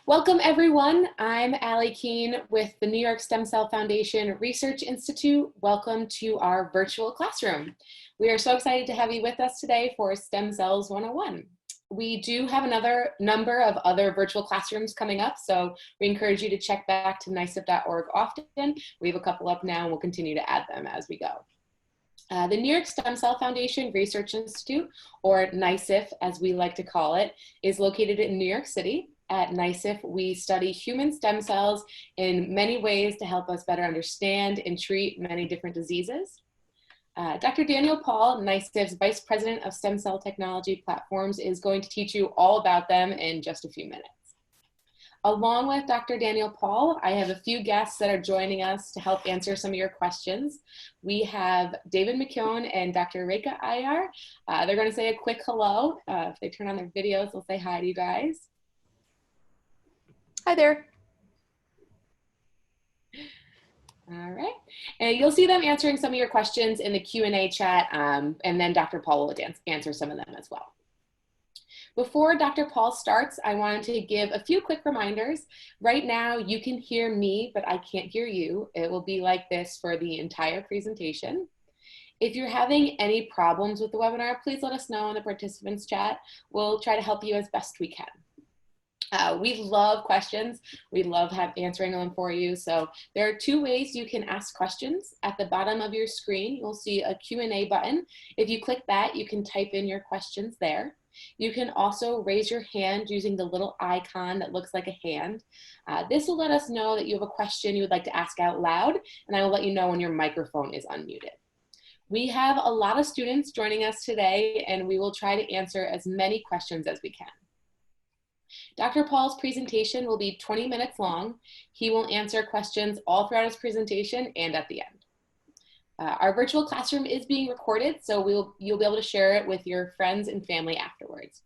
Welcome everyone. I'm Allie Keene with the New York Stem Cell Foundation Research Institute. Welcome to our virtual classroom. We are so excited to have you with us today for Stem Cells 101. We do have another number of other virtual classrooms coming up, so we encourage you to check back to NYSCF.org often. We have a couple up now and we'll continue to add them as we go. The New York Stem Cell Foundation Research Institute, or NYSCF as we like to call it, is located in New York City. At NYSCF, we study human stem cells in many ways to help us better understand and treat many different diseases. Dr. Daniel Paul, NYSCF's Vice President of Stem Cell Technology Platforms, is going to teach you all about them in just a few minutes. Along with Dr. Daniel Paul, I have a few guests that are joining us to help answer some of your questions. We have David McKeown and Dr. Reka Ayar. They're going to say a quick hello. If they turn on their videos, they'll say hi to you guys. Hi there. All right, and you'll see them answering some of your questions in the Q&A chat, and then Dr. Paul will answer some of them as well. Before Dr. Paul starts, I wanted to give a few quick reminders. Right now, you can hear me, but I can't hear you. It will be like this for the entire presentation. If you're having any problems with the webinar, please let us know in the participants chat. We'll try to help you as best we can. We love questions. We love answering them for you. So there are two ways you can ask questions. At the bottom of your screen, you'll see a Q&A button. If you click that, you can type in your questions there. You can also raise your hand using the little icon that looks like a hand. This will let us know that you have a question you would like to ask out loud, and I will let you know when your microphone is unmuted. We have a lot of students joining us today, and we will try to answer as many questions as we can. Dr. Paul's presentation will be 20 minutes long. He will answer questions all throughout his presentation and at the end. Our virtual classroom is being recorded, so you'll be able to share it with your friends and family afterwards.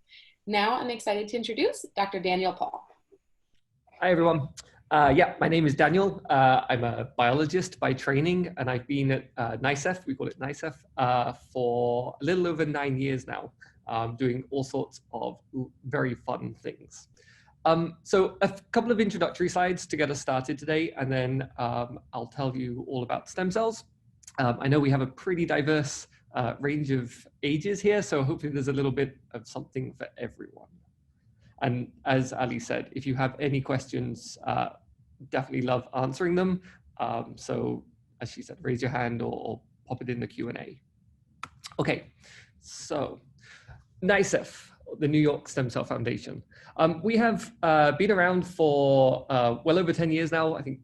Now I'm excited to introduce Dr. Daniel Paul. Hi everyone. My name is Daniel. I'm a biologist by training, and I've been at NYSCF, we call it NYSCF, for a little over 9 years now. Doing all sorts of very fun things. So a couple of introductory slides to get us started today, and then I'll tell you all about stem cells. I know we have a pretty diverse range of ages here, so hopefully there's a little bit of something for everyone. And as Ali said, if you have any questions, definitely love answering them. So as she said, raise your hand or pop it in the Q&A. Okay, so NYSCF, the New York Stem Cell Foundation. We have been around for well over 10 years now. I think,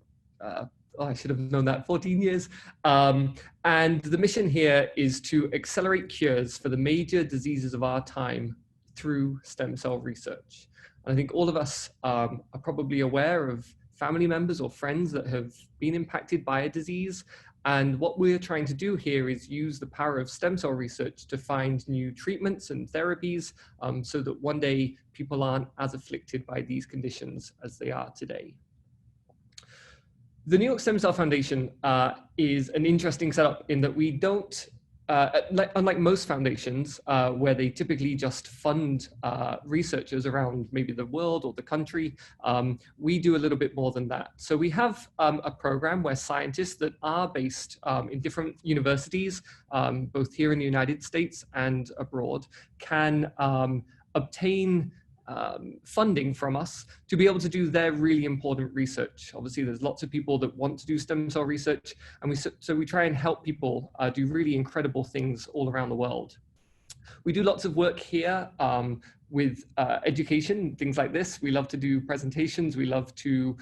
I should have known that, 14 years. And the mission here is to accelerate cures for the major diseases of our time through stem cell research. And I think all of us are probably aware of family members or friends that have been impacted by a disease. And what we're trying to do here is use the power of stem cell research to find new treatments and therapies so that one day people aren't as afflicted by these conditions as they are today. The New York Stem Cell Foundation is an interesting setup in that we don't, unlike most foundations where they typically just fund researchers around maybe the world or the country, we do a little bit more than that. So we have a program where scientists that are based in different universities, both here in the United States and abroad, can obtain funding from us to be able to do their really important research. Obviously, there's lots of people that want to do stem cell research, and so we try and help people do really incredible things all around the world. We do lots of work here with education, things like this. We love to do presentations. We love to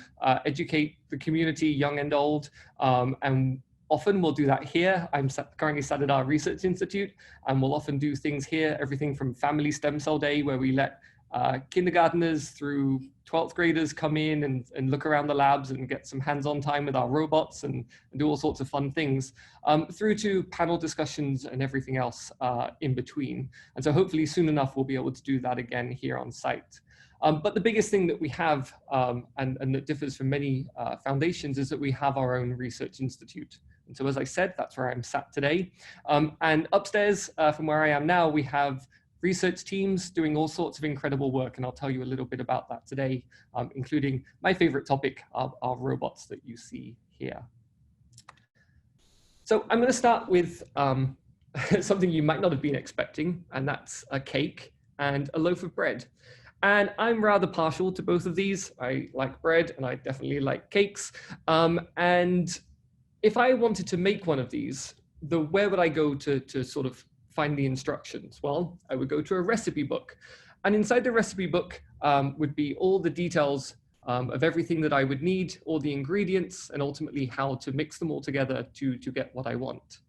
educate the community, young and old, and often we'll do that here. I'm currently sat at our research institute, and we'll often do things here, everything from Family Stem Cell Day, where we let kindergartners through 12th graders come in and look around the labs and get some hands-on time with our robots and do all sorts of fun things, through to panel discussions and everything else in between. And so hopefully soon enough, we'll be able to do that again here on site. But the biggest thing that we have, and that differs from many foundations, is that we have our own research institute. And so as I said, that's where I'm sat today. And upstairs from where I am now, we have research teams doing all sorts of incredible work, and I'll tell you a little bit about that today, including my favorite topic of robots that you see here. So I'm going to start with something you might not have been expecting, and that's a cake and a loaf of bread. And I'm rather partial to both of these. I like bread and I definitely like cakes. And if I wanted to make one of these, where would I go to sort of find the instructions? Well, I would go to a recipe book. And inside the recipe book would be all the details of everything that I would need, all the ingredients, and ultimately how to mix them all together to get what I want.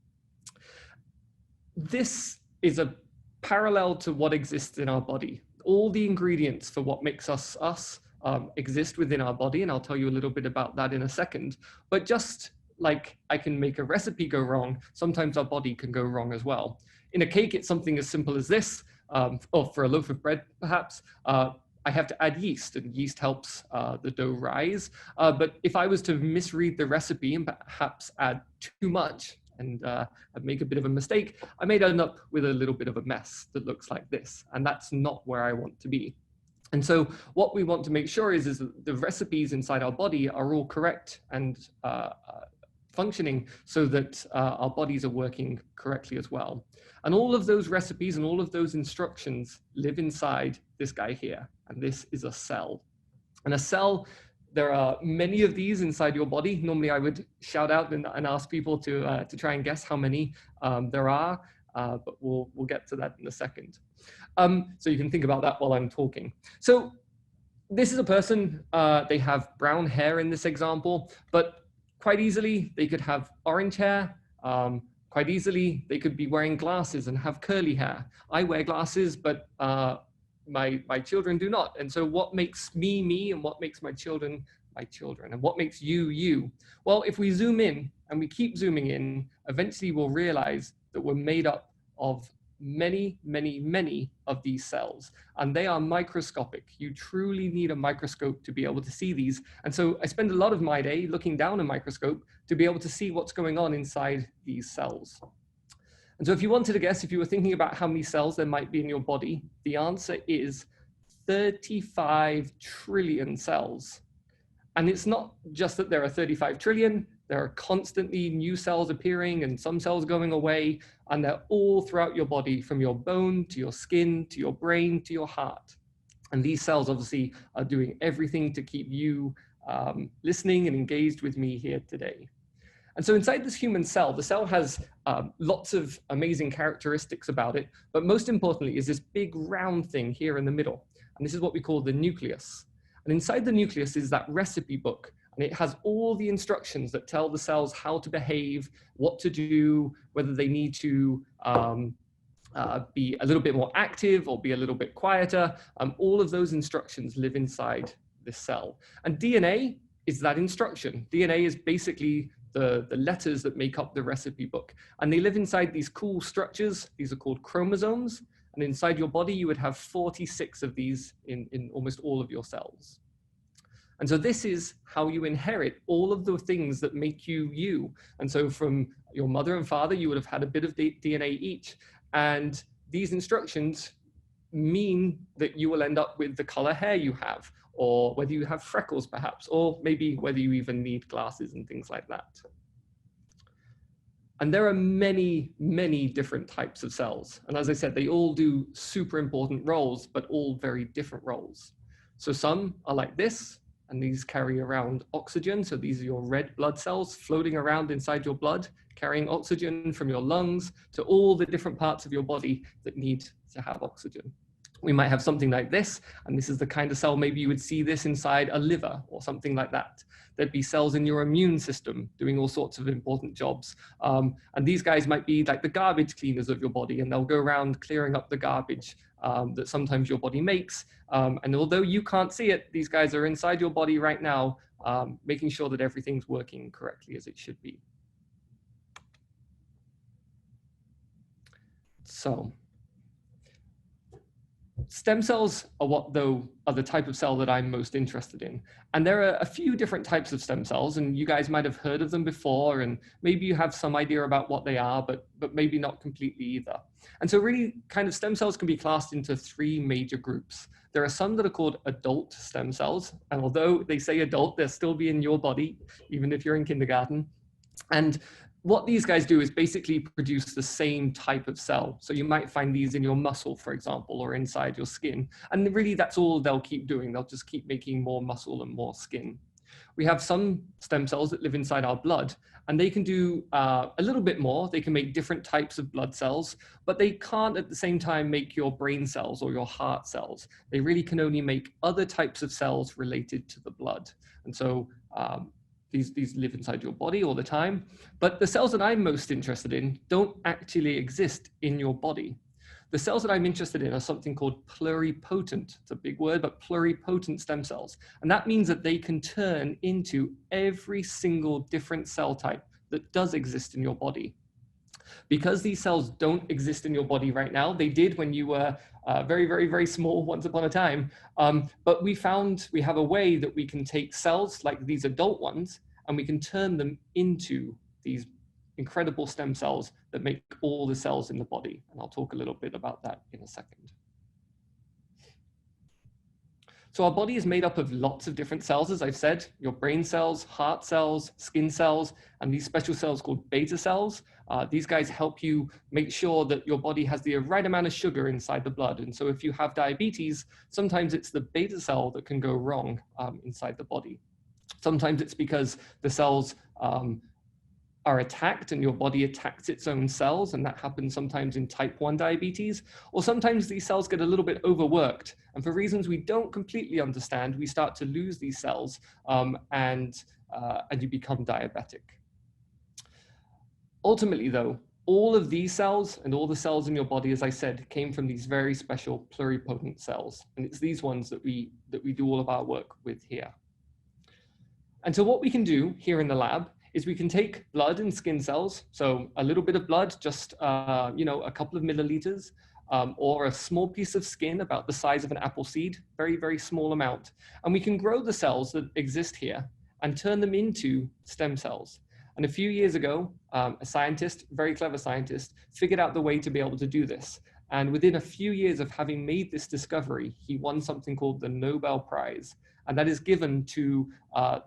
This is a parallel to what exists in our body. All the ingredients for what makes us exist within our body, and I'll tell you a little bit about that in a second. But just like I can make a recipe go wrong, sometimes our body can go wrong as well. In a cake, it's something as simple as this, or for a loaf of bread, perhaps. I have to add yeast, and yeast helps the dough rise. But if I was to misread the recipe and perhaps add too much and make a bit of a mistake, I may end up with a little bit of a mess that looks like this, and that's not where I want to be. And so what we want to make sure is that the recipes inside our body are all correct and functioning so that our bodies are working correctly as well. And all of those recipes and all of those instructions live inside this guy here, and this is a cell. And a cell, there are many of these inside your body. Normally I would shout out and ask people to try and guess how many there are, but we'll get to that in a second. So you can think about that while I'm talking. So this is a person, they have brown hair in this example, but quite easily they could have orange hair. Quite easily they could be wearing glasses and have curly hair. I wear glasses, but my children do not. And so what makes me, me, and what makes my children, and what makes you, you? Well, if we zoom in and we keep zooming in, eventually we'll realize that we're made up of many, many, many of these cells, and they are microscopic. You truly need a microscope to be able to see these. And so I spend a lot of my day looking down a microscope to be able to see what's going on inside these cells. And so if you wanted to guess, if you were thinking about how many cells there might be in your body, the answer is 35 trillion cells. And it's not just that there are 35 trillion, there are constantly new cells appearing and some cells going away, and they're all throughout your body, from your bone to your skin, to your brain, to your heart. And these cells obviously are doing everything to keep you listening and engaged with me here today. And so inside this human cell, the cell has lots of amazing characteristics about it, but most importantly is this big round thing here in the middle. And this is what we call the nucleus. And inside the nucleus is that recipe book, and it has all the instructions that tell the cells how to behave, what to do, whether they need to be a little bit more active or be a little bit quieter. All of those instructions live inside this cell. And DNA is that instruction. DNA is basically the letters that make up the recipe book. And they live inside these cool structures. These are called chromosomes. And inside your body, you would have 46 of these in almost all of your cells. And so this is how you inherit all of the things that make you, you. And so from your mother and father, you would have had a bit of DNA each. And these instructions mean that you will end up with the color hair you have, or whether you have freckles perhaps, or maybe whether you even need glasses and things like that. And there are many, many different types of cells. And as I said, they all do super important roles, but all very different roles. So some are like this, and these carry around oxygen. So these are your red blood cells floating around inside your blood, carrying oxygen from your lungs to all the different parts of your body that need to have oxygen. We might have something like this, and this is the kind of cell, maybe you would see this inside a liver or something like that. There'd be cells in your immune system doing all sorts of important jobs. And these guys might be like the garbage cleaners of your body, and they'll go around clearing up the garbage that sometimes your body makes. And although you can't see it, these guys are inside your body right now, making sure that everything's working correctly as it should be. So Stem cells are the type of cell that I'm most interested in. And there are a few different types of stem cells, and you guys might have heard of them before, and maybe you have some idea about what they are, but maybe not completely either. And so really kind of stem cells can be classed into three major groups. There are some that are called adult stem cells, and although they say adult, they'll still be in your body, even if you're in kindergarten. And what these guys do is basically produce the same type of cell. So you might find these in your muscle, for example, or inside your skin. And really that's all they'll keep doing. They'll just keep making more muscle and more skin. We have some stem cells that live inside our blood, and they can do a little bit more. They can make different types of blood cells, but they can't at the same time make your brain cells or your heart cells. They really can only make other types of cells related to the blood. And so these live inside your body all the time, but the cells that I'm most interested in don't actually exist in your body. The cells that I'm interested in are something called pluripotent. It's a big word, but pluripotent stem cells. And that means that they can turn into every single different cell type that does exist in your body. Because these cells don't exist in your body right now, they did when you were very, very, very small once upon a time. But we have a way that we can take cells like these adult ones, and we can turn them into these incredible stem cells that make all the cells in the body. And I'll talk a little bit about that in a second. So our body is made up of lots of different cells, as I've said, your brain cells, heart cells, skin cells, and these special cells called beta cells. These guys help you make sure that your body has the right amount of sugar inside the blood. And so if you have diabetes, sometimes it's the beta cell that can go wrong inside the body. Sometimes it's because the cells are attacked and your body attacks its own cells, and that happens sometimes in type 1 diabetes, or sometimes these cells get a little bit overworked, and for reasons we don't completely understand, we start to lose these cells and you become diabetic. Ultimately though, all of these cells and all the cells in your body, as I said, came from these very special pluripotent cells, and it's these ones that we do all of our work with here. And so what we can do here in the lab is we can take blood and skin cells, so a little bit of blood, just a couple of milliliters, or a small piece of skin about the size of an apple seed, very, very small amount. And we can grow the cells that exist here and turn them into stem cells. And a few years ago, a scientist, very clever scientist, figured out the way to be able to do this. And within a few years of having made this discovery, he won something called the Nobel Prize. And that is given to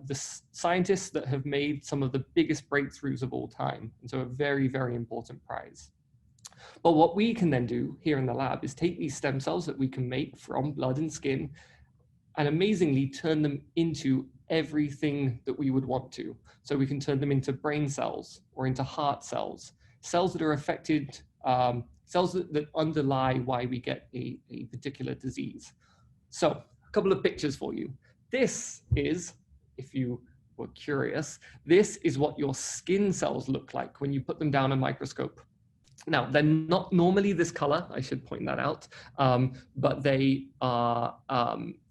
the scientists that have made some of the biggest breakthroughs of all time. And so a very, very important prize. But what we can then do here in the lab is take these stem cells that we can make from blood and skin and amazingly turn them into everything that we would want to. So we can turn them into brain cells or into heart cells, cells that are affected, cells that underlie why we get a particular disease. So a couple of pictures for you. This is, if you were curious, this is what your skin cells look like when you put them down a microscope. Now, they're not normally this color, I should point that out, but they are,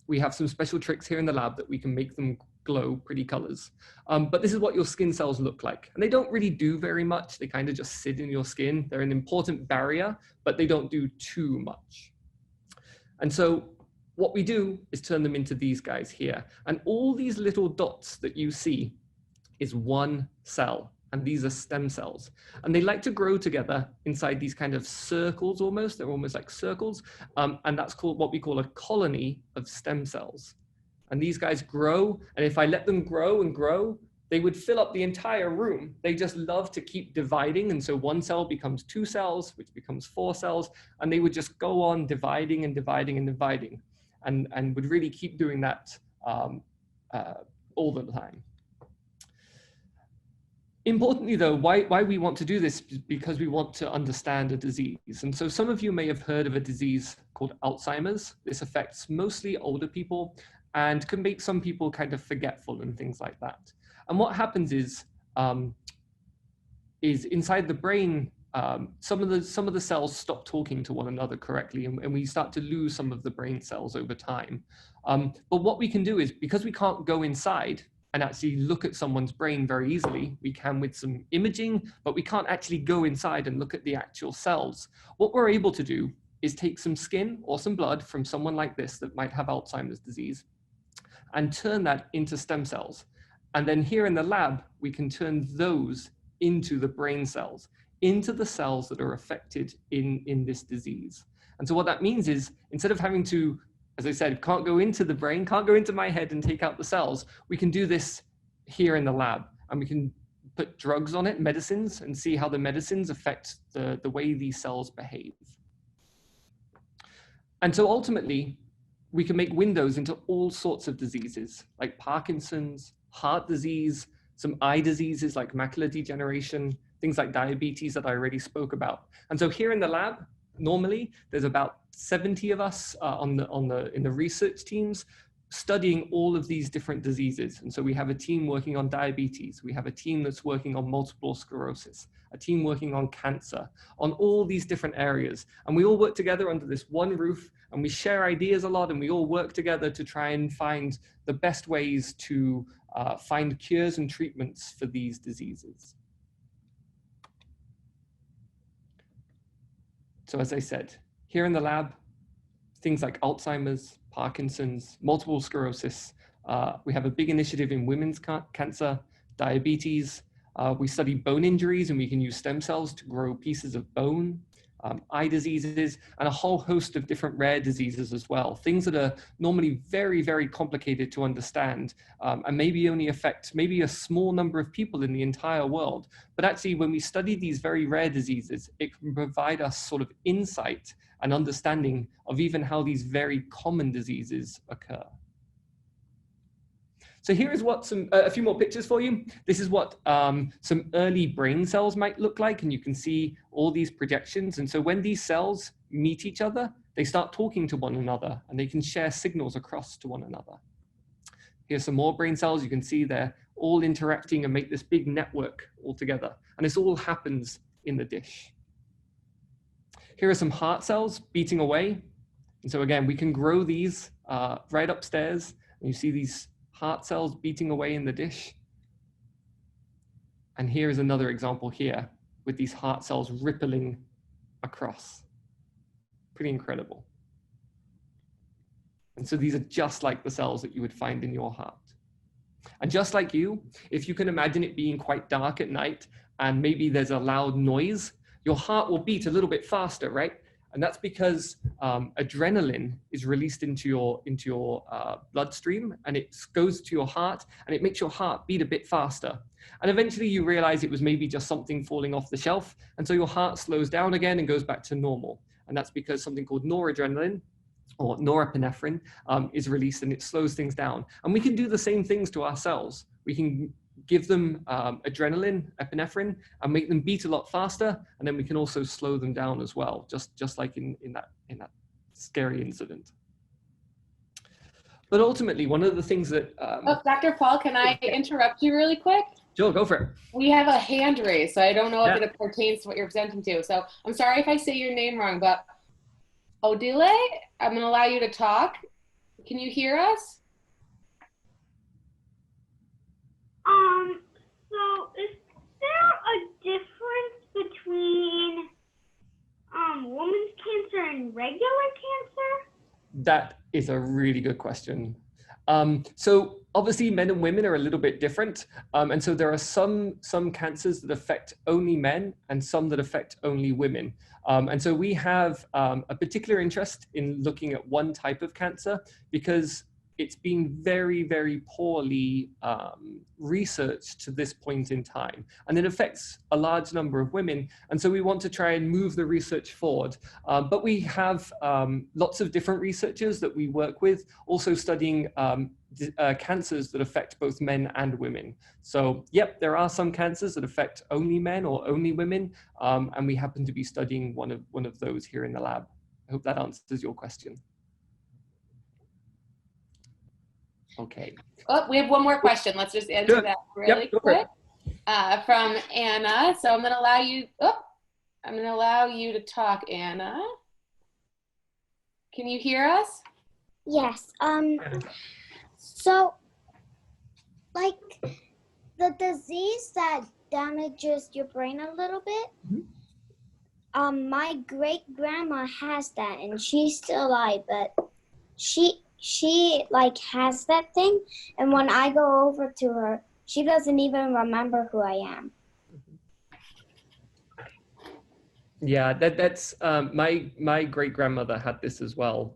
we have some special tricks here in the lab that we can make them glow pretty colors. But this is what your skin cells look like. And they don't really do very much. They kind of just sit in your skin. They're an important barrier, but they don't do too much. And so what we do is turn them into these guys here. And all these little dots that you see is one cell. And these are stem cells. And they like to grow together inside these kind of circles almost. They're almost like circles. And that's called what we call a colony of stem cells. And these guys grow. And if I let them grow and grow, they would fill up the entire room. They just love to keep dividing. And so one cell becomes 2 cells, which becomes 4 cells. And they would just go on dividing and dividing and dividing. And would really keep doing that all the time. Importantly though, why we want to do this is because we want to understand a disease. And so some of you may have heard of a disease called Alzheimer's. This affects mostly older people and can make some people kind of forgetful and things like that. And what happens is inside the brain, some of the cells stop talking to one another correctly, and we start to lose some of the brain cells over time. But what we can do is, because we can't go inside and actually look at someone's brain very easily, we can with some imaging, but we can't actually go inside and look at the actual cells. What we're able to do is take some skin or some blood from someone like this that might have Alzheimer's disease and turn that into stem cells. And then here in the lab, we can turn those into the brain cells, into the cells that are affected in this disease. And so what that means is, instead of having to, as I said, can't go into the brain, can't go into my head and take out the cells, we can do this here in the lab. And we can put drugs on it, medicines, and see how the medicines affect the way these cells behave. And so ultimately, we can make windows into all sorts of diseases, like Parkinson's, heart disease, some eye diseases like macular degeneration, things like diabetes that I already spoke about. And so here in the lab, normally there's about 70 of us in the research teams studying all of these different diseases. And so we have a team working on diabetes. We have a team that's working on multiple sclerosis, a team working on cancer, on all these different areas. And we all work together under this one roof, and we share ideas a lot, and we all work together to try and find the best ways to find cures and treatments for these diseases. So as I said, here in the lab, things like Alzheimer's, Parkinson's, multiple sclerosis. We have a big initiative in women's cancer, diabetes. We study bone injuries, and we can use stem cells to grow pieces of bone, eye diseases, and a whole host of different rare diseases as well. Things that are normally very, very complicated to understand, and maybe only affect maybe a small number of people in the entire world. But actually, when we study these very rare diseases, it can provide us sort of insight and understanding of even how these very common diseases occur. So here is what a few more pictures for you. This is what some early brain cells might look like, and you can see all these projections. And so when these cells meet each other, they start talking to one another, and they can share signals across to one another. Here's some more brain cells. You can see they're all interacting and make this big network all together. And this all happens in the dish. Here are some heart cells beating away. And so again, we can grow these right upstairs. And you see these heart cells beating away in the dish. And here is another example here with these heart cells rippling across. Pretty incredible. And so these are just like the cells that you would find in your heart. And just like you, if you can imagine it being quite dark at night and maybe there's a loud noise, your heart will beat a little bit faster, right? And that's because adrenaline is released into your bloodstream, and it goes to your heart, and it makes your heart beat a bit faster. And eventually you realize it was maybe just something falling off the shelf, and so your heart slows down again and goes back to normal. And that's because something called noradrenaline, or norepinephrine, is released, and it slows things down. And we can do the same things to our cells. We can give them adrenaline, epinephrine, and make them beat a lot faster, and then we can also slow them down as well, just like in that scary incident. But ultimately, one of the things that oh, Dr. Paul, can I interrupt you really quick? Sure, go for it. We have a hand raised, so I don't know if it pertains to what you're presenting to. So I'm sorry if I say your name wrong, but Odile, I'm going to allow you to talk. Can you hear us? So is there a difference between women's cancer and regular cancer? That is a really good question. So obviously men and women are a little bit different. And so there are some cancers that affect only men and some that affect only women. And so we have a particular interest in looking at one type of cancer because it's been very, very poorly researched to this point in time. And it affects a large number of women. And so we want to try and move the research forward. But we have lots of different researchers that we work with, also studying cancers that affect both men and women. So yep, there are some cancers that affect only men or only women. And we happen to be studying one of those here in the lab. I hope that answers your question. Okay. Oh, we have one more question. Let's just answer that really quick. From Anna. So I'm going to allow you. I'm going to allow you to talk, Anna. Can you hear us? Yes. So, like the disease that damages your brain a little bit. my great grandma has that, and she's still alive, but she like has that thing, and when I go over to her, she doesn't even remember who I am. Yeah, that's my great grandmother had this as well,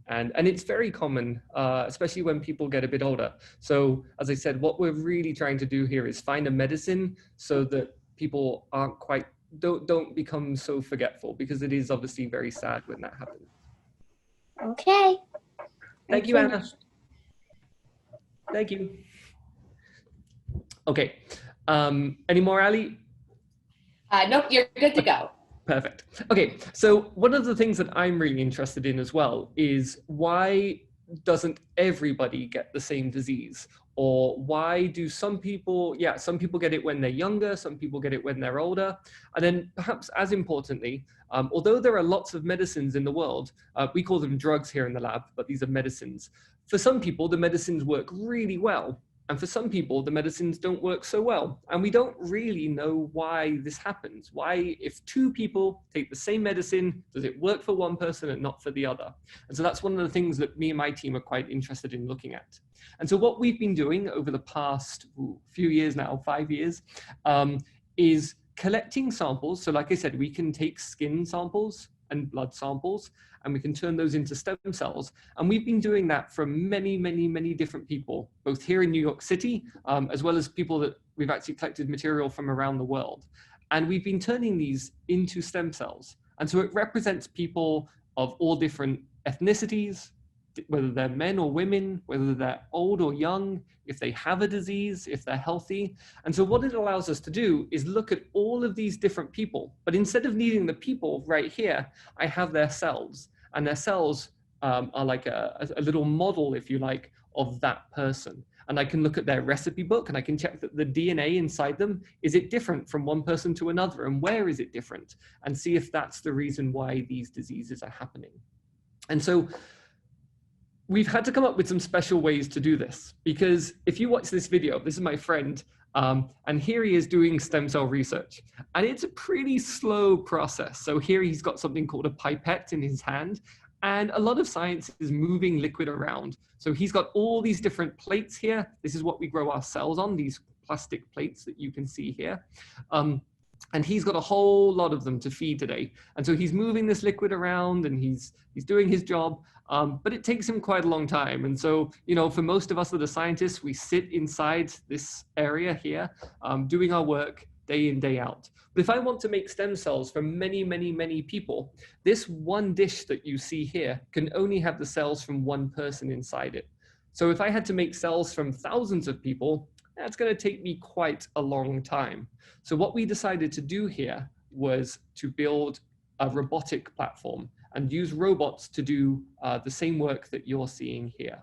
and it's very common, especially when people get a bit older. So as I said, what we're really trying to do here is find a medicine so that people aren't quite don't become so forgetful, because it is obviously very sad when that happens. Okay. Thank you, Anna. Thank you. Okay. Any more, Ali? Nope, you're good to go. Perfect. Okay, so one of the things that I'm really interested in as well is, why doesn't everybody get the same disease? Or why do some people get it when they're younger, some people get it when they're older? And then perhaps as importantly, although there are lots of medicines in the world, we call them drugs here in the lab, but these are medicines. For some people, the medicines work really well. And for some people, the medicines don't work so well. And we don't really know why this happens. Why, if two people take the same medicine, does it work for one person and not for the other? And so that's one of the things that me and my team are quite interested in looking at. And so what we've been doing over the past few years now, 5 years, is collecting samples. So like I said, we can take skin samples and blood samples, and we can turn those into stem cells. And we've been doing that from many, many, many different people, both here in New York City, as well as people that we've actually collected material from around the world. And we've been turning these into stem cells. And so it represents people of all different ethnicities, whether they're men or women, whether they're old or young, if they have a disease, if they're healthy. And so what it allows us to do is look at all of these different people, but instead of needing the people right here, I have their cells, and their cells are like a little model, if you like, of that person. And I can look at their recipe book, and I can check that the DNA inside them, is it different from one person to another, and where is it different, and see if that's the reason why these diseases are happening. And so we've had to come up with some special ways to do this, because if you watch this video, this is my friend, and here he is doing stem cell research, and it's a pretty slow process. So here he's got something called a pipette in his hand, and a lot of science is moving liquid around. So he's got all these different plates here. This is what we grow our cells on, these plastic plates that you can see here. And he's got a whole lot of them to feed today. And so he's moving this liquid around, and he's doing his job, but it takes him quite a long time. And so, you know, for most of us that are scientists, we sit inside this area here, doing our work day in, day out. But if I want to make stem cells for many, many, many people, this one dish that you see here can only have the cells from one person inside it. So if I had to make cells from thousands of people, that's going to take me quite a long time. So what we decided to do here was to build a robotic platform and use robots to do the same work that you're seeing here.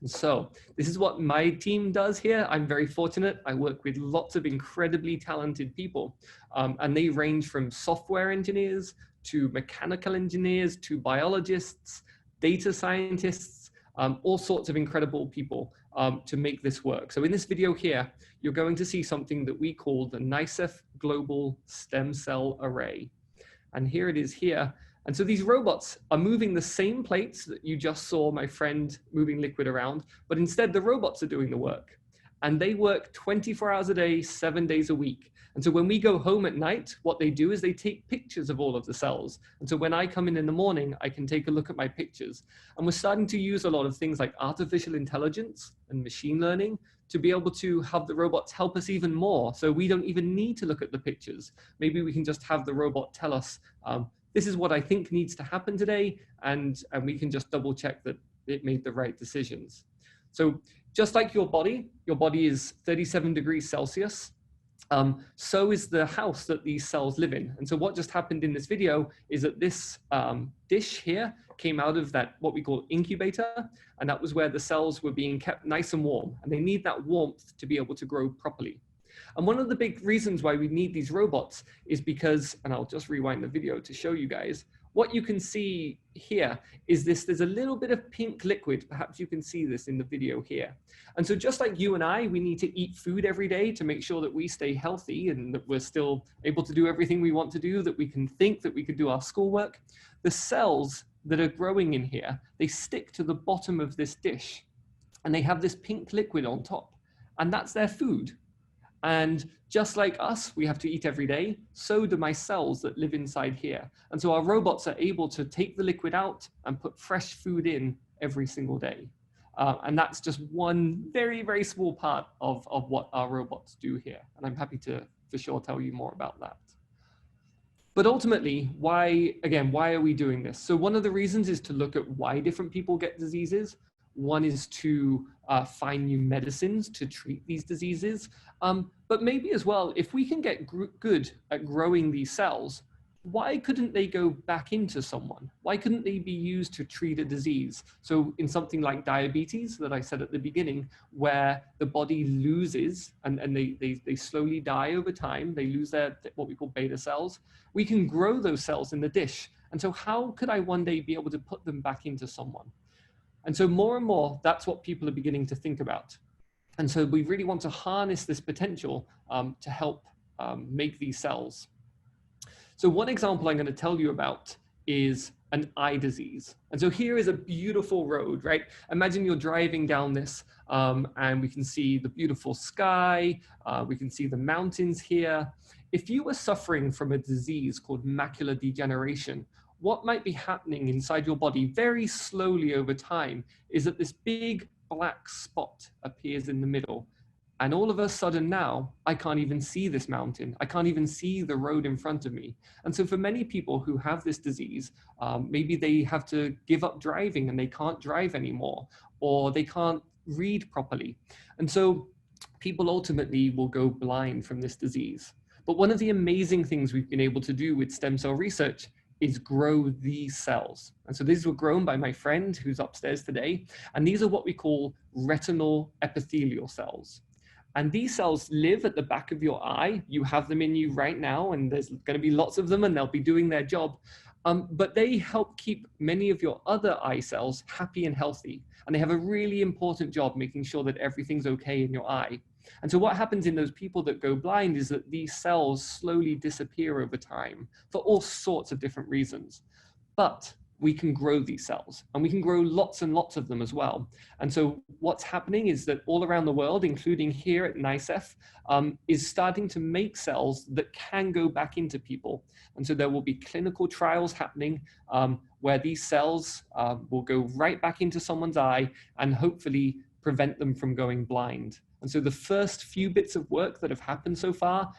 And so this is what my team does here. I'm very fortunate. I work with lots of incredibly talented people, and they range from software engineers to mechanical engineers to biologists, data scientists, all sorts of incredible people to make this work. So in this video here, you're going to see something that we call the JAX-NYSCF Global Stem Cell Array. And here it is here. And so these robots are moving the same plates that you just saw my friend moving liquid around, but instead the robots are doing the work. And they work 24 hours a day, 7 days a week. And so when we go home at night, what they do is they take pictures of all of the cells. And so when I come in the morning, I can take a look at my pictures. And we're starting to use a lot of things like artificial intelligence and machine learning to be able to have the robots help us even more. So we don't even need to look at the pictures. Maybe we can just have the robot tell us, this is what I think needs to happen today, and we can just double check that it made the right decisions. So just like your body is 37 degrees Celsius, so is the house that these cells live in. And so what just happened in this video is that this dish here came out of that, what we call incubator, and that was where the cells were being kept nice and warm, and they need that warmth to be able to grow properly. And one of the big reasons why we need these robots is because, and I'll just rewind the video to show you guys, what you can see here is this, there's a little bit of pink liquid. Perhaps you can see this in the video here. And so just like you and I, we need to eat food every day to make sure that we stay healthy and that we're still able to do everything we want to do, that we can think, that we can do our schoolwork. The cells that are growing in here, they stick to the bottom of this dish and they have this pink liquid on top, and that's their food. And just like us, we have to eat every day, so do my cells that live inside here. And so our robots are able to take the liquid out and put fresh food in every single day. And that's just one very, very small part of what our robots do here. And I'm happy to, for sure, tell you more about that. But ultimately, why are we doing this? So one of the reasons is to look at why different people get diseases. One is to find new medicines to treat these diseases. But maybe as well, if we can get good at growing these cells, why couldn't they go back into someone? Why couldn't they be used to treat a disease? So in something like diabetes that I said at the beginning, where the body loses and they slowly die over time, they lose their, what we call beta cells, we can grow those cells in the dish. And so how could I one day be able to put them back into someone? And so more and more, that's what people are beginning to think about. And so we really want to harness this potential to help make these cells. So one example I'm going to tell you about is an eye disease. And so here is a beautiful road, right? Imagine you're driving down this and we can see the beautiful sky. We can see the mountains here. If you were suffering from a disease called macular degeneration, what might be happening inside your body very slowly over time is that this big black spot appears in the middle. And all of a sudden now, I can't even see this mountain. I can't even see the road in front of me. And so for many people who have this disease, maybe they have to give up driving and they can't drive anymore, or they can't read properly. And so people ultimately will go blind from this disease. But one of the amazing things we've been able to do with stem cell research is grow these cells. And so these were grown by my friend who's upstairs today. And these are what we call retinal epithelial cells. And these cells live at the back of your eye. You have them in you right now, and there's going to be lots of them, and they'll be doing their job. But they help keep many of your other eye cells happy and healthy. And they have a really important job making sure that everything's okay in your eye. And so what happens in those people that go blind is that these cells slowly disappear over time for all sorts of different reasons. But we can grow these cells, and we can grow lots and lots of them as well. And so what's happening is that all around the world, including here at JAX-NYSCF, is starting to make cells that can go back into people. And so there will be clinical trials happening where these cells will go right back into someone's eye and hopefully prevent them from going blind. And so the first few bits of work that have happened so far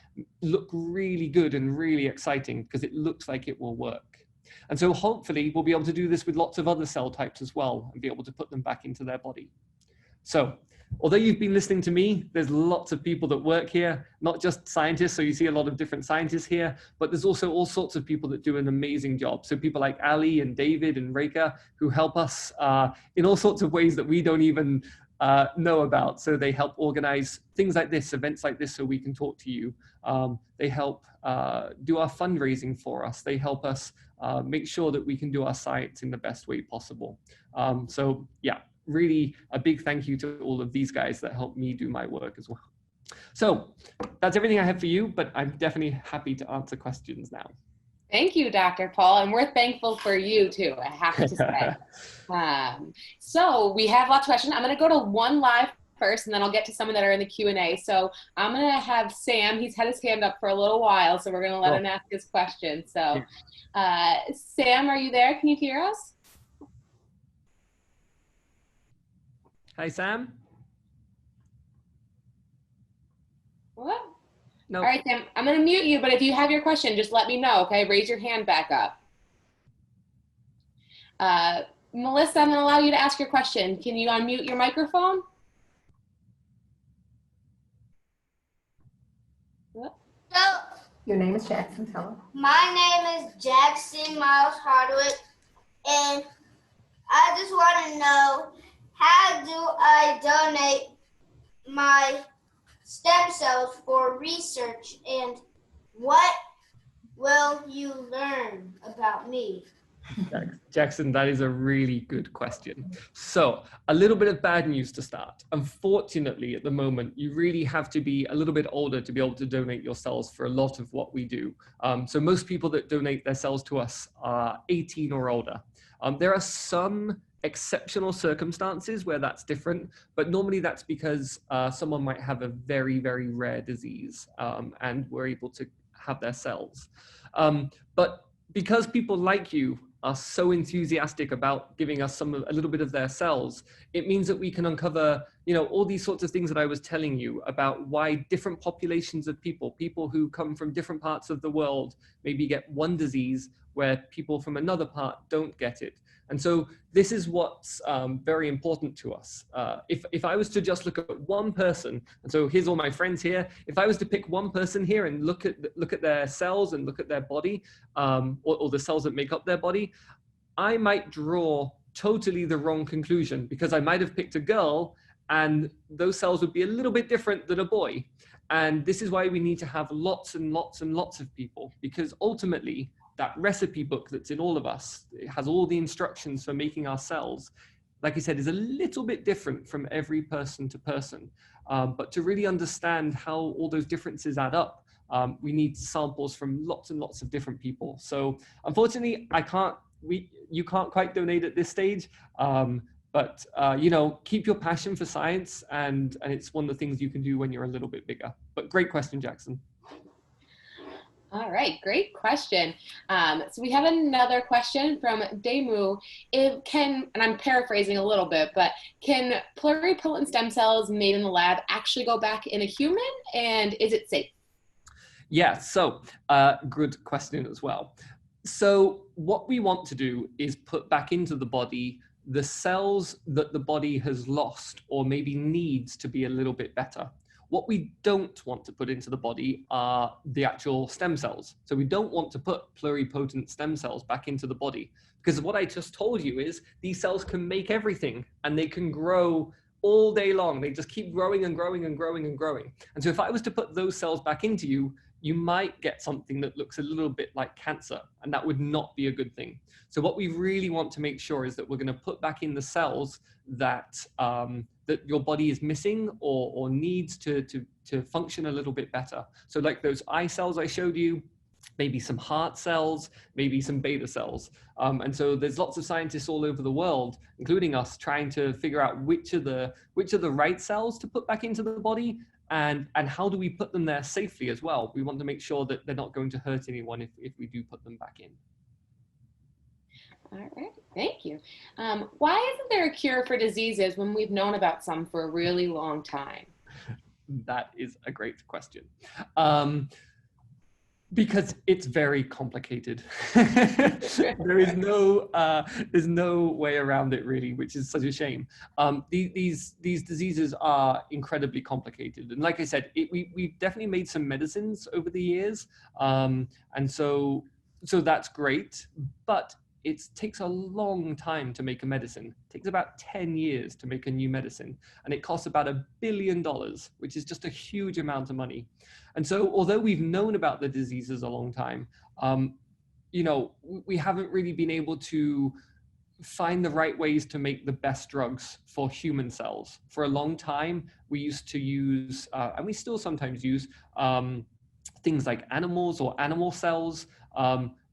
look really good and really exciting because it looks like it will work. And so hopefully we'll be able to do this with lots of other cell types as well and be able to put them back into their body. So although you've been listening to me, there's lots of people that work here, not just scientists. So you see a lot of different scientists here, but there's also all sorts of people that do an amazing job. So people like Ali and David and Reka who help us in all sorts of ways that we don't even know about. So they help organize things like this, events like this, so we can talk to you. They help do our fundraising for us. They help us make sure that we can do our science in the best way possible. So yeah, really a big thank you to all of these guys that help me do my work as well. So that's everything I have for you, but I'm definitely happy to answer questions now. Thank you, Dr. Paul, and we're thankful for you too, I have to say. So we have lots of questions. I'm going to go to one live first, and then I'll get to some that are in the Q&A. So I'm going to have Sam. He's had his hand up for a little while, so we're going to let him ask his question. So Sam, are you there? Can you hear us? Hi, Sam. What? No. All right, Sam, I'm going to mute you, but if you have your question, just let me know, okay? Raise your hand back up. Melissa, I'm going to allow you to ask your question. Can you unmute your microphone? So, your name is Jackson, tell them. my name is Jackson Miles Hardwick, and I just want to know, how do I donate my stem cells for research, and what will you learn about me? Jackson, that is a really good question. So a little bit of bad news to start. Unfortunately, at the moment, you really have to be a little bit older to be able to donate your cells for a lot of what we do. So most people that donate their cells to us are 18 or older. There are some exceptional circumstances where that's different, but normally that's because someone might have a very, very rare disease and we're able to have their cells. But because people like you are so enthusiastic about giving us a little bit of their cells, it means that we can uncover, all these sorts of things that I was telling you about why different populations of people who come from different parts of the world maybe get one disease where people from another part don't get it. And so this is what's very important to us. If I was to just look at one person, and so here's all my friends here, if I was to pick one person here and look at their cells and look at their body, or the cells that make up their body, I might draw totally the wrong conclusion because I might have picked a girl and those cells would be a little bit different than a boy. And this is why we need to have lots and lots and lots of people, because ultimately, that recipe book that's in all of us, it has all the instructions for making our cells, like I said, is a little bit different from every person to person. But to really understand how all those differences add up, we need samples from lots and lots of different people. So unfortunately, you can't quite donate at this stage, but keep your passion for science, and it's one of the things you can do when you're a little bit bigger. But great question, Jackson. All right, great question. So we have another question from Demu. And I'm paraphrasing a little bit, but can pluripotent stem cells made in the lab actually go back in a human, and is it safe? Yeah, so good question as well. So what we want to do is put back into the body the cells that the body has lost or maybe needs to be a little bit better. What we don't want to put into the body are the actual stem cells. So we don't want to put pluripotent stem cells back into the body, because what I just told you is these cells can make everything and they can grow all day long. They just keep growing and growing and growing and growing. And so if I was to put those cells back into you, you might get something that looks a little bit like cancer, and that would not be a good thing. So what we really want to make sure is that we're going to put back in the cells that that your body is missing or needs to function a little bit better. So like those eye cells I showed you, maybe some heart cells, maybe some beta cells. And so there's lots of scientists all over the world, including us, trying to figure out which are the right cells to put back into the body, and how do we put them there safely as well. We want to make sure that they're not going to hurt anyone if we do put them back in. All right, thank you. Why isn't there a cure for diseases when we've known about some for a really long time? That is a great question. Because it's very complicated. There's no way around it really, which is such a shame. These diseases are incredibly complicated, and like I said, we've definitely made some medicines over the years, and so that's great, but it takes a long time to make a medicine. It takes about 10 years to make a new medicine, and it costs about $1 billion, which is just a huge amount of money. And so although we've known about the diseases a long time, we haven't really been able to find the right ways to make the best drugs for human cells. For a long time, we used to use, and we still sometimes use, things like animals or animal cells,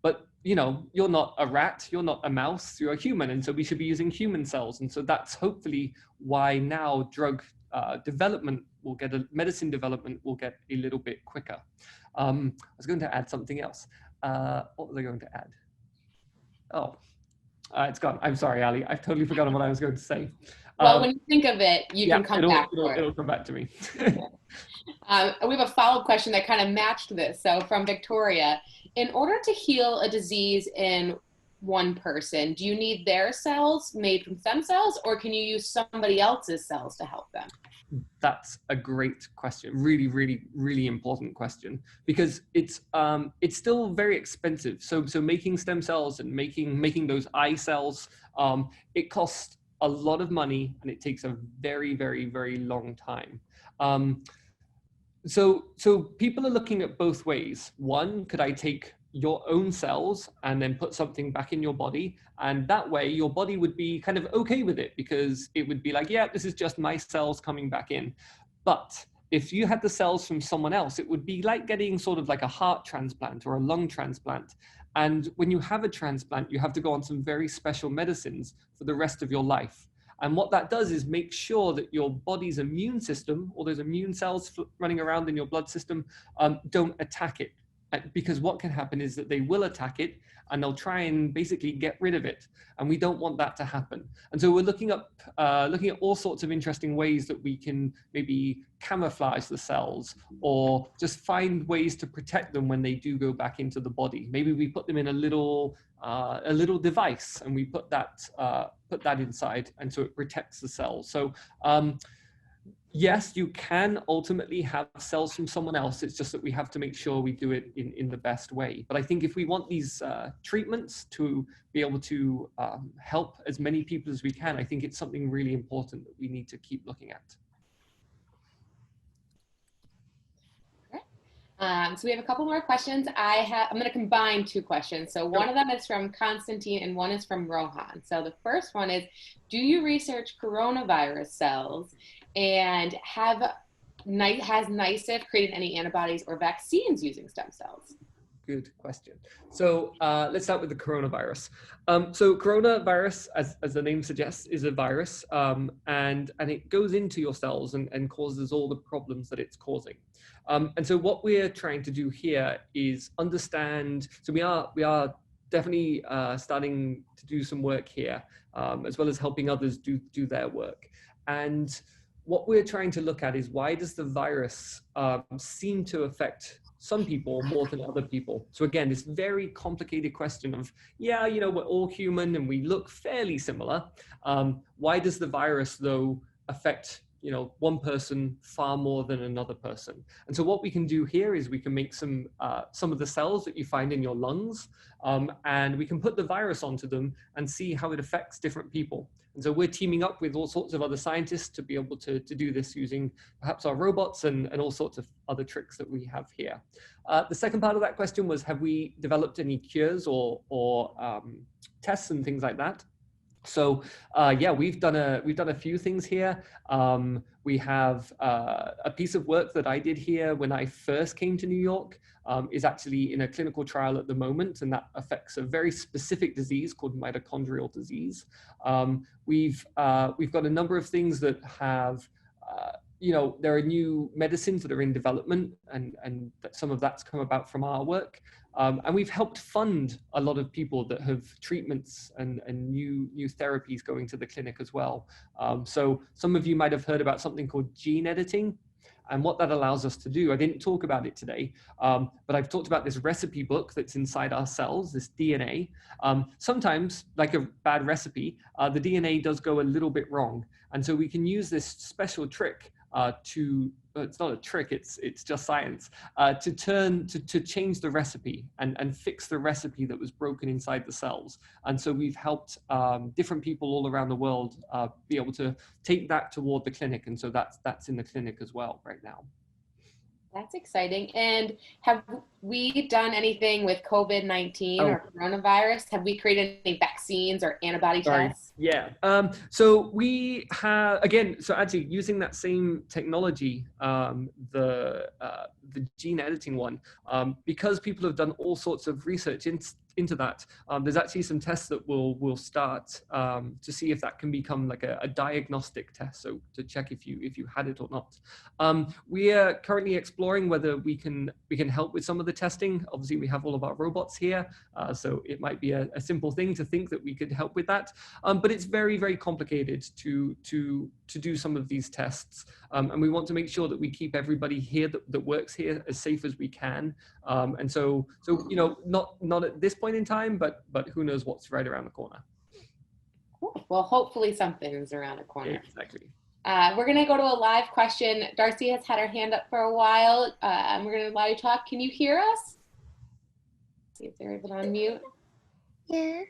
but you're not a rat, you're not a mouse, you're a human, and so we should be using human cells. And so that's hopefully why now drug medicine development will get a little bit quicker. I was going to add something else. What was I going to add? Oh, it's gone. I'm sorry, Ali. I've totally forgotten what I was going to say. Well, when you think of it, you can come back to it. It'll come back to me. We have a follow-up question that kind of matched this. So from Victoria, in order to heal a disease in one person, do you need their cells made from stem cells, or can you use somebody else's cells to help them? That's a great question. Really, really, really important question, because it's still very expensive. So making stem cells and making those eye cells, it costs a lot of money, and it takes a very, very, very long time. So people are looking at both ways. One, could I take your own cells and then put something back in your body. And that way your body would be kind of okay with it, because it would be like, yeah, this is just my cells coming back in. But if you had the cells from someone else, it would be like getting sort of like a heart transplant or a lung transplant. And when you have a transplant, you have to go on some very special medicines for the rest of your life. And what that does is make sure that your body's immune system, all those immune cells running around in your blood system, don't attack it. Because what can happen is that they will attack it and they'll try and basically get rid of it. And we don't want that to happen. And so we're looking at all sorts of interesting ways that we can maybe camouflage the cells, or just find ways to protect them when they do go back into the body. Maybe we put them in a little device and we put that inside, and so it protects the cells. So yes, you can ultimately have cells from someone else. It's just that we have to make sure we do it in the best way. But I think if we want these treatments to be able to help as many people as we can, I think it's something really important that we need to keep looking at. So we have a couple more questions. I'm going to combine two questions. So one of them is from Constantine and one is from Rohan. So the first one is, do you research coronavirus cells, and has NYSCF created any antibodies or vaccines using stem cells? Good question. So let's start with the coronavirus. So coronavirus, as the name suggests, is a virus, and it goes into your cells and causes all the problems that it's causing. And so what we're trying to do here is understand. So we are definitely starting to do some work here, as well as helping others do their work. And what we're trying to look at is, why does the virus seem to affect some people more than other people? So again, this very complicated question of, yeah, you know, we're all human and we look fairly similar. Why does the virus, though, affect, you know, one person far more than another person? And so what we can do here is we can make some of the cells that you find in your lungs, and we can put the virus onto them and see how it affects different people. And so we're teaming up with all sorts of other scientists to be able to do this using perhaps our robots and all sorts of other tricks that we have here. The second part of that question was, have we developed any cures or tests and things like that? So yeah, we've done a few things here. We have a piece of work that I did here when I first came to New York, is actually in a clinical trial at the moment, and that affects a very specific disease called mitochondrial disease. We've got a number of things that have, you know, there are new medicines that are in development, and some of that's come about from our work. And we've helped fund a lot of people that have treatments and new therapies going to the clinic as well. So some of you might have heard about something called gene editing. And what that allows us to do, I didn't talk about it today, but I've talked about this recipe book that's inside our cells, this DNA. Sometimes, like a bad recipe, the DNA does go a little bit wrong. And so we can use this special trick it's not a trick, it's just science, to change the recipe and fix the recipe that was broken inside the cells. And so we've helped different people all around the world be able to take that toward the clinic. And so that's in the clinic as well right now. That's exciting. And have we done anything with COVID-19 or coronavirus? Have we created any vaccines or antibody tests? Yeah. So we have, again, so actually using that same technology, the gene editing one, because people have done all sorts of research into that, there's actually some tests that we'll start to see if that can become like a diagnostic test, so to check if you had it or not. We are currently exploring whether we can help with some of the testing. Obviously, we have all of our robots here, so it might be a simple thing to think that we could help with that. But it's very, very complicated to do some of these tests, and we want to make sure that we keep everybody here that works here as safe as we can. And so you know, not at this point in time, but who knows what's right around the corner. Cool. Well, hopefully something's around the corner. Exactly. We're going to go to a live question. Darcy has had her hand up for a while. We're going to allow you to talk. Can you hear us? See if they're able to unmute. Yeah.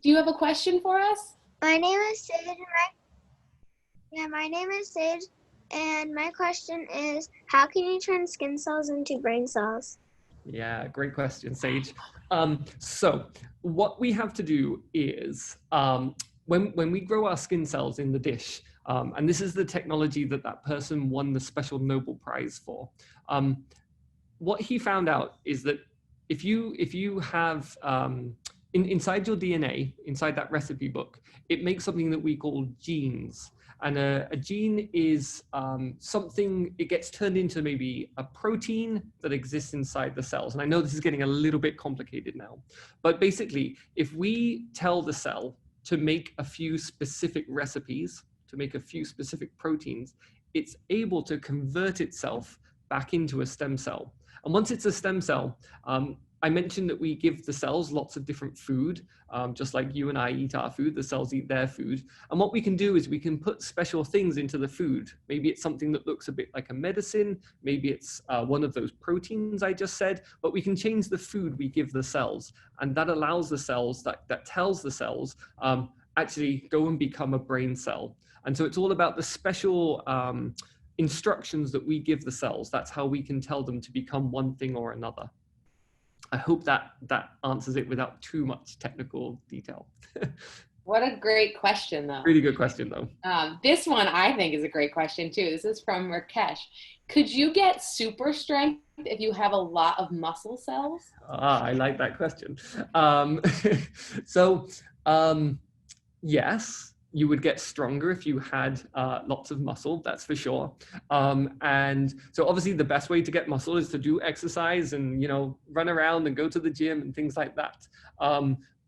Do you have a question for us? My name is Sage. My name is Sage, and my question is, how can you turn skin cells into brain cells? Yeah, great question, Sage. So what we have to do is when we grow our skin cells in the dish, and this is the technology that that person won the special Nobel Prize for. What he found out is that if you have inside your DNA, inside that recipe book, it makes something that we call genes. And a gene is something, it gets turned into maybe a protein that exists inside the cells. And I know this is getting a little bit complicated now, but basically, if we tell the cell to make a few specific recipes, to make a few specific proteins, it's able to convert itself back into a stem cell. And once it's a stem cell, I mentioned that we give the cells lots of different food, just like you and I eat our food, the cells eat their food. And what we can do is we can put special things into the food. Maybe it's something that looks a bit like a medicine, maybe it's one of those proteins I just said, but we can change the food we give the cells. And that allows the cells, that tells the cells, actually go and become a brain cell. And so it's all about the special instructions that we give the cells. That's how we can tell them to become one thing or another. I hope that answers it without too much technical detail. What a great question, though. Really good question, though. This one I think is a great question, too. This is from Rakesh. Could you get super strength if you have a lot of muscle cells? I like that question. Yes, you would get stronger if you had lots of muscle, that's for sure. And so obviously the best way to get muscle is to do exercise and, run around and go to the gym and things like that.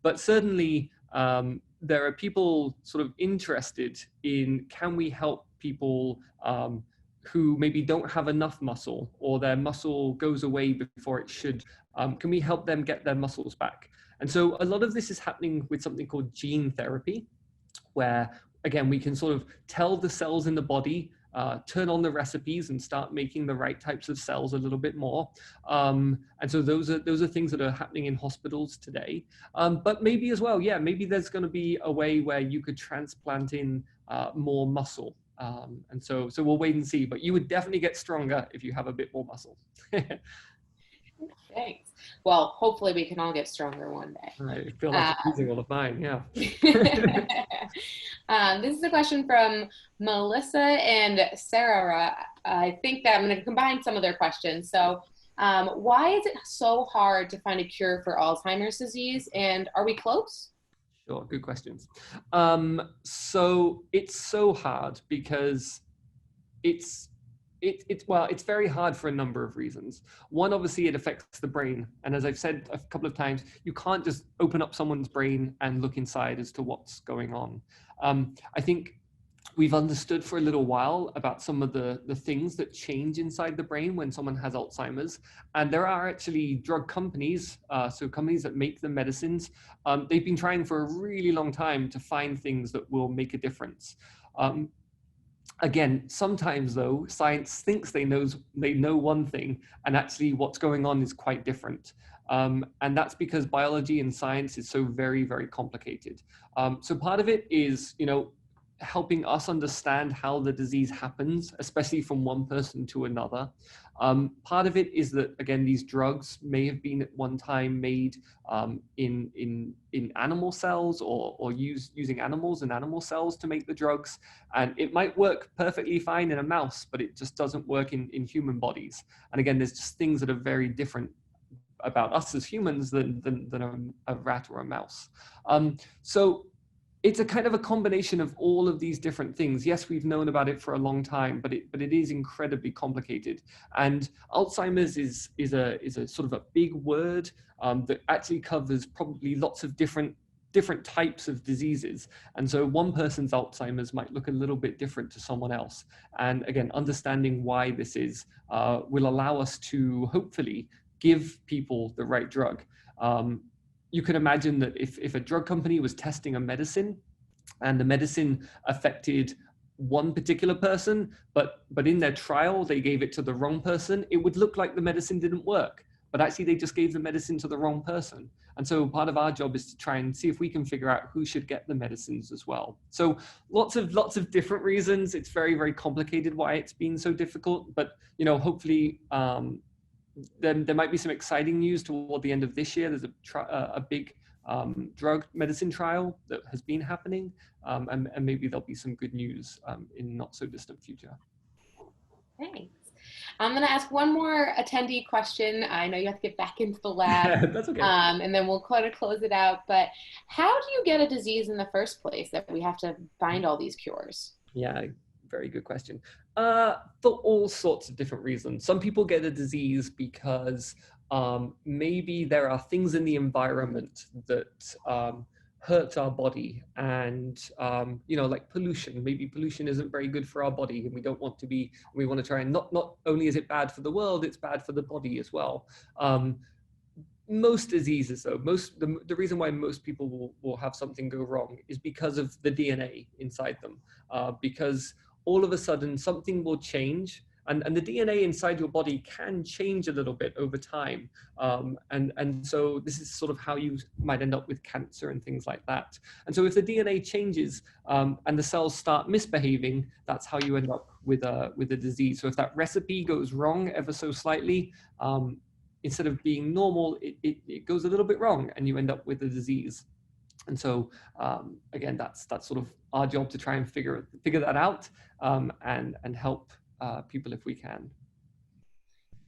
But certainly there are people sort of interested in, can we help people who maybe don't have enough muscle, or their muscle goes away before it should? Can we help them get their muscles back? And so a lot of this is happening with something called gene therapy, where, again, we can sort of tell the cells in the body, turn on the recipes and start making the right types of cells a little bit more. And so those are things that are happening in hospitals today. But maybe as well, maybe there's going to be a way where you could transplant in more muscle. And so we'll wait and see. But you would definitely get stronger if you have a bit more muscle. Thanks. Well, hopefully we can all get stronger one day. I feel like I'm losing all of mine, yeah. This is a question from Melissa and Sarah. I think that I'm going to combine some of their questions. So why is it so hard to find a cure for Alzheimer's disease, and are we close? Sure, good questions. So it's so hard because it's very hard for a number of reasons. One, obviously, it affects the brain. And as I've said a couple of times, you can't just open up someone's brain and look inside as to what's going on. I think we've understood for a little while about some of the things that change inside the brain when someone has Alzheimer's. And there are actually drug companies, so companies that make the medicines. They've been trying for a really long time to find things that will make a difference. Again, sometimes though, science thinks they know one thing, and actually what's going on is quite different. And that's because biology and science is so very, very complicated. So part of it is, helping us understand how the disease happens, especially from one person to another. Part of it is that, again, these drugs may have been at one time made in animal cells, or using animals and animal cells to make the drugs. And it might work perfectly fine in a mouse, but it just doesn't work in human bodies. And again, there's just things that are very different about us as humans than a rat or a mouse. So it's a kind of a combination of all of these different things. Yes, we've known about it for a long time, but it is incredibly complicated. And Alzheimer's is a sort of a big word that actually covers probably lots of different types of diseases. And so one person's Alzheimer's might look a little bit different to someone else. And again, understanding why this is will allow us to hopefully give people the right drug. You can imagine that if a drug company was testing a medicine and the medicine affected one particular person, but in their trial, they gave it to the wrong person, it would look like the medicine didn't work, but actually they just gave the medicine to the wrong person. And so part of our job is to try and see if we can figure out who should get the medicines as well. So lots of different reasons. It's very, very complicated why it's been so difficult, but hopefully then there might be some exciting news toward the end of this year. There's a big drug medicine trial that has been happening, and maybe there'll be some good news in not so distant future. Thanks. I'm going to ask one more attendee question. I know you have to get back into the lab. That's okay. And then we'll kind of close it out. But how do you get a disease in the first place that we have to find all these cures? Yeah, very good question. For all sorts of different reasons. Some people get a disease because maybe there are things in the environment that hurt our body, and you know, like pollution. Maybe pollution isn't very good for our body, and we don't want to be. We want to try and not only is it bad for the world, it's bad for the body as well. Most diseases, though, the reason why most people will have something go wrong is because of the DNA inside them, because all of a sudden something will change, and the DNA inside your body can change a little bit over time, and so this is sort of how you might end up with cancer and things like that. And so if the DNA changes and the cells start misbehaving, that's how you end up with a disease. So if that recipe goes wrong ever so slightly, instead of being normal, it goes a little bit wrong, and you end up with a disease. And so again, that's sort of our job to try and figure that out, and help people if we can.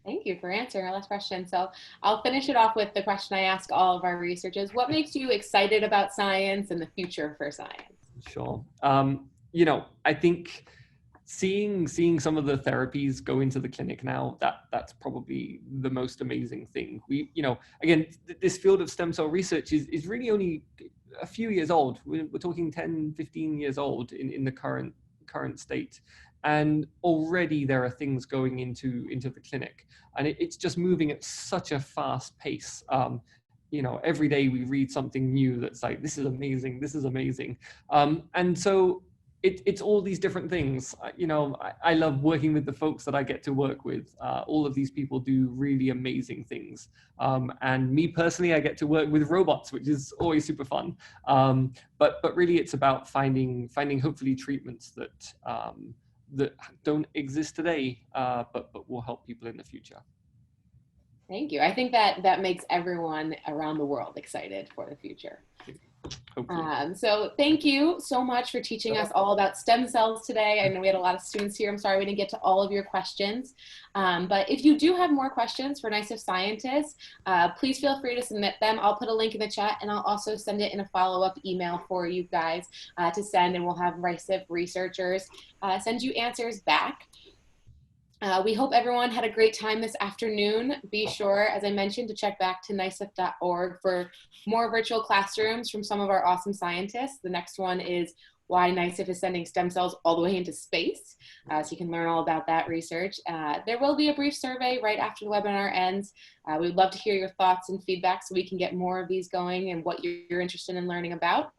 Thank you for answering our last question. So I'll finish it off with the question I ask all of our researchers. What makes you excited about science and the future for science? Sure. You know, I think seeing some of the therapies go into the clinic now, that's probably the most amazing thing. We, you know, again, this field of stem cell research is really only a few years old. We're talking 10, 15 years old in the current state. And already there are things going into the clinic, and it's just moving at such a fast pace. You know, every day we read something new that's like, this is amazing, this is amazing. And so it's all these different things. You know, I love working with the folks that I get to work with. All of these people do really amazing things. And me personally, I get to work with robots, which is always super fun. But really it's about finding hopefully treatments that don't exist today, but will help people in the future. Thank you. I think that makes everyone around the world excited for the future. So thank you so much for teaching us all about stem cells today. I know we had a lot of students here. I'm sorry we didn't get to all of your questions. But if you do have more questions for NYSCF scientists, please feel free to submit them. I'll put a link in the chat, and I'll also send it in a follow-up email for you guys to send, and we'll have NYSCF researchers send you answers back. We hope everyone had a great time this afternoon. Be sure, as I mentioned, to check back to NYSCF.org for more virtual classrooms from some of our awesome scientists. The next one is why NYSCF is sending stem cells all the way into space. So you can learn all about that research. There will be a brief survey right after the webinar ends. We'd love to hear your thoughts and feedback so we can get more of these going and what you're interested in learning about.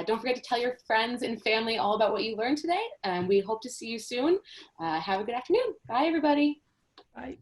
Don't forget to tell your friends and family all about what you learned today. We hope to see you soon. Have a good afternoon. Bye, everybody. Bye.